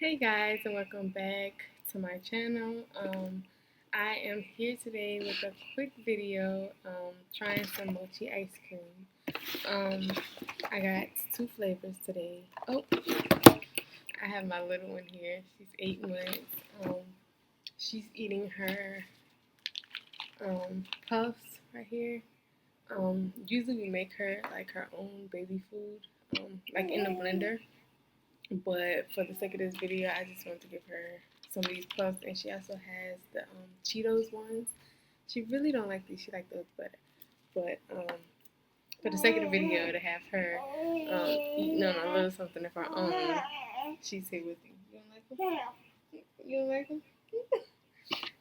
Hey guys, and welcome back to my channel. I am here today with a quick video trying some mochi ice cream. I got two flavors today. Oh, I have my little one here. She's 8 months. She's eating her puffs right here. Usually we make her like her own baby food, like in the blender. But for the sake of this video, I just want to give her some of these puffs. And she also has the Cheetos ones. She really don't like these. She likes those better. But for the sake of the video, to have her eating on a little something of her own, she's here with you. You don't like them? You don't like them?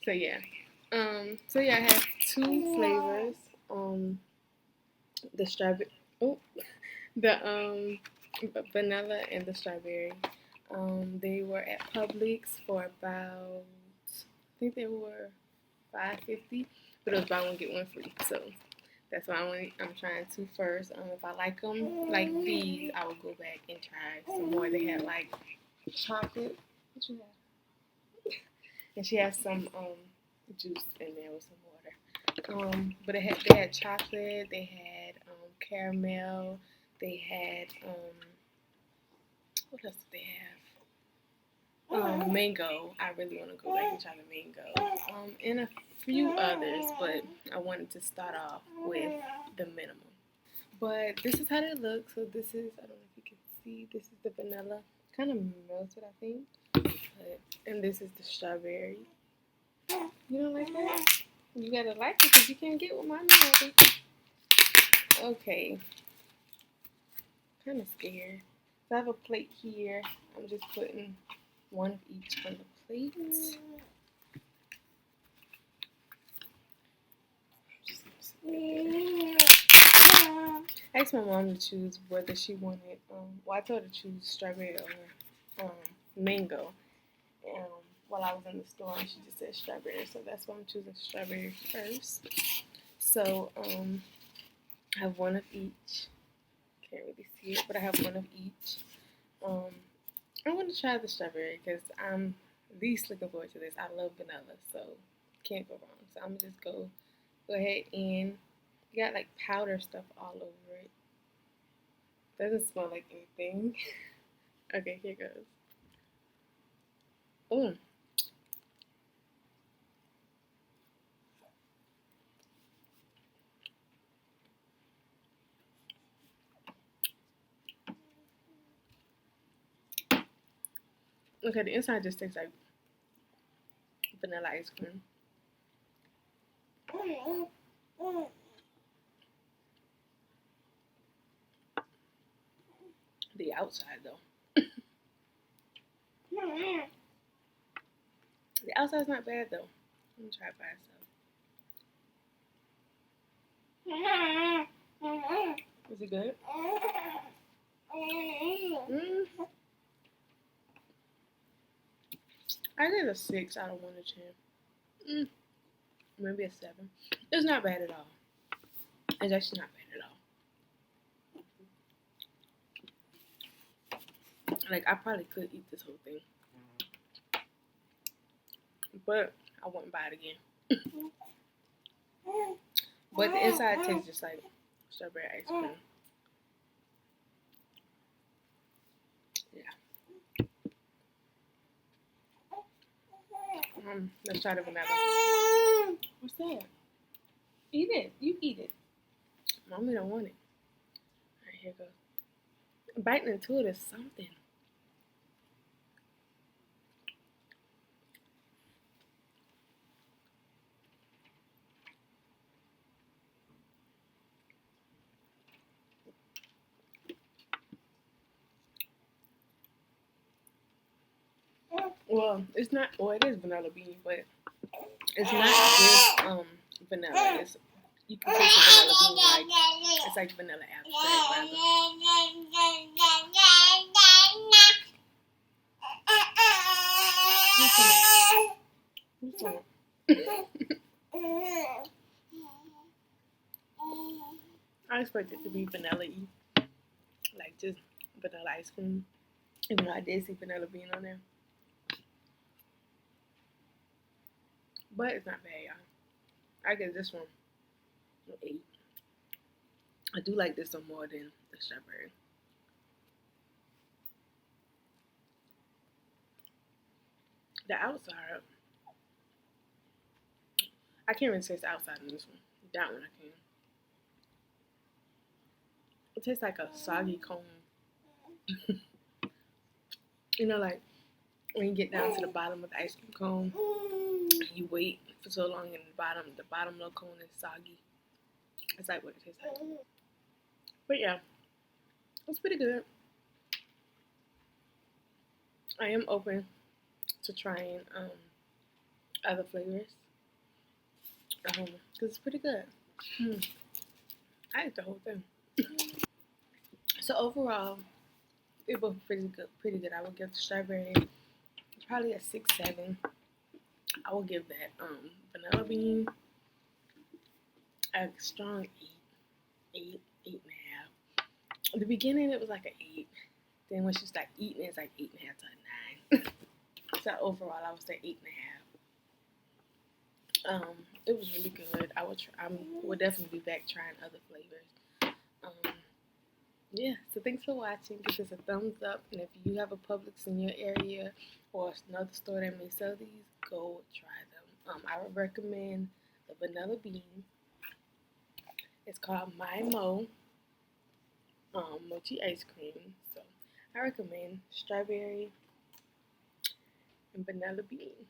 So yeah. I have two flavors. The strawberry. Oh, the vanilla and the strawberry. They were at Publix for about, I think they were $5.50, but it was buy one get one free. So that's why I'm trying two first. If I like them like these, I will go back and try some more. They had like chocolate. What you have? And she has some juice in there with some water. But they had chocolate. They had caramel. They had what else did they have? Mango. I really want to go back and try the mango. And a few others, but I wanted to start off with the minimum. But this is how they look. So this is, I don't know if you can see, this is the vanilla. Kind of melted, I think. And this is the strawberry. You don't like that? You gotta like it because you can't get with mine. Okay. Kind of scared. So I have a plate here. I'm just putting one of each on the plate. I asked my mom to choose whether she wanted, I told her to choose strawberry or mango. While I was in the store, and she just said strawberry, so that's why I'm choosing strawberry first. So I have one of each. Can't really see it, but I have one of each. I want to try the strawberry because I'm least looking forward to this. I love vanilla, so can't go wrong. So I'm just go ahead and got like powder stuff all over it. Doesn't smell like anything. Okay, here goes. Oh. Okay, the inside just tastes like vanilla ice cream. The outside, though. The outside's not bad, though. Let me try it by itself. Is it good? I give it a 6 out of 1 to 10. Maybe a 7. It's not bad at all. It's actually not bad at all. Like, I probably could eat this whole thing. But I wouldn't buy it again. But the inside tastes just like strawberry ice cream. Yeah. Let's try the vanilla. What's that? Eat it. You eat it. Mommy don't want it. Alright, here goes. Biting into it is something. Well, it's not. Well, it is vanilla bean, but it's not just vanilla. It's, you can taste the vanilla bean like it's like vanilla abstract rather. I expect it to be vanilla-y, like just vanilla ice cream. Even though I did see vanilla bean on there. but it's not bad, y'all. I get this one an 8. I do like this one more than the strawberry. The outside, I can't really taste the outside in this one. That one I can. It tastes like a soggy cone. You know, like when you get down to the bottom of the ice cream cone, you wait for so long, and the bottom of the cone is soggy. It's like what it tastes like. But yeah, it's pretty good. I am open to trying other flavors because it's pretty good. I ate the whole thing. So overall, it was pretty good. Pretty good. I would give the strawberry probably a 6, 7. I will give that vanilla bean a strong 8, 8.5. At the beginning it was like an 8. Then when she started eating it's like 8.5 to a 9. So overall I would say 8.5. It was really good. I would definitely be back trying other flavors. Yeah, so thanks for watching. Give us a thumbs up, and if you have a Publix in your area or another store that may sell these, go try them. I would recommend the vanilla bean. It's called My Mochi ice cream. So I recommend strawberry and vanilla bean.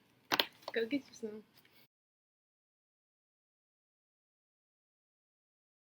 Go get you some.